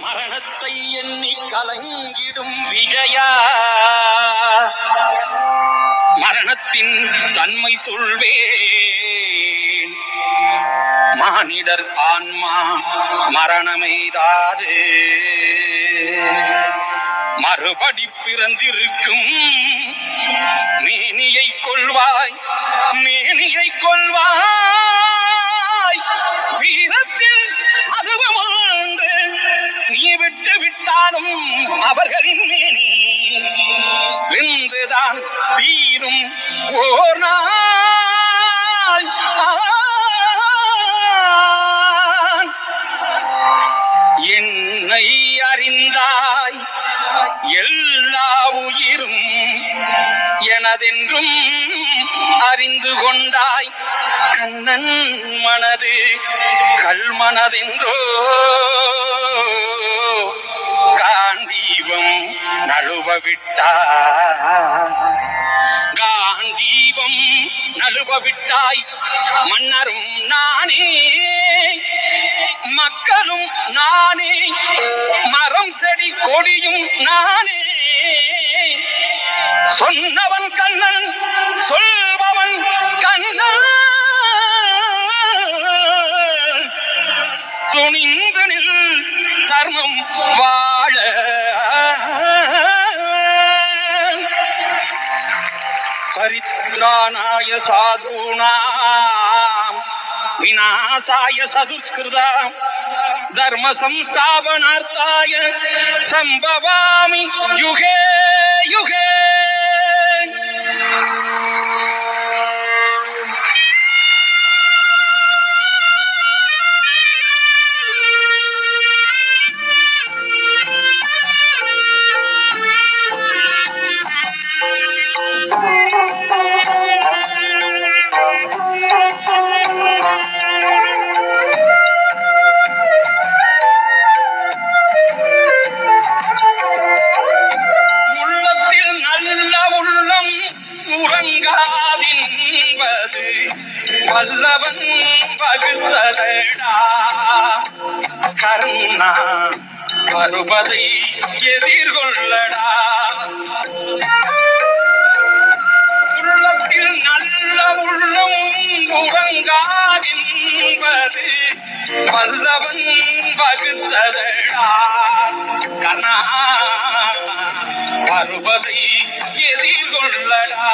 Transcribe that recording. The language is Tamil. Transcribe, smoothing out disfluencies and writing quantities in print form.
மரணத்தை எண்ணி கலங்கிடும் விஜயா மரணத்தின் தன்மை சொல்வேன் மானிடர் ஆன்மா மரணமெய்தாது மறுபடி பிறந்திருக்கும் மேனியை கொள்வாய் மேனியை கொள்வாய் வீரத்தில் அதுவும் உண்டு நீ விட்டு விட்டாலும் அவர்களின் மேனி வெந்துதான் தீரும் ஓர் நாள் என்னை அறிந்தாய் எல்லா உயிரும் எனதென்றும் அறிந்து கொண்டாய் கண்ணன் மனது கல்மனதென்றோ காந்தீபம் நழுவ விட்டாய் காந்தீபம் நழுவ விட்டாய் மன்னரும் நானே மக்களும் நானே மரம் செடி கொடியும் நானே சொன்னவன் கண்ணன் சொல்பவன் கண்ணன் துணிந்து நில் தர்மம் வாழ பரித்ராணாய சாதுனாம் விநாசாய சதுஷ்கிருதாம் தர்ம சம்ஸ்தாபனார்த்தாய சம்பவாமி யுகே யுகே. உறங்காதின்பது வல்லவன் வகுத்ததடா கருணா வருவதை எதிர்கொள்ளடா உள்ளத்தில் நல்ல உள்ளம் உறங்காதின்பது வல்லவன் வகுத்ததடா கருணா வருவதை எதிர்கொள்ளடா.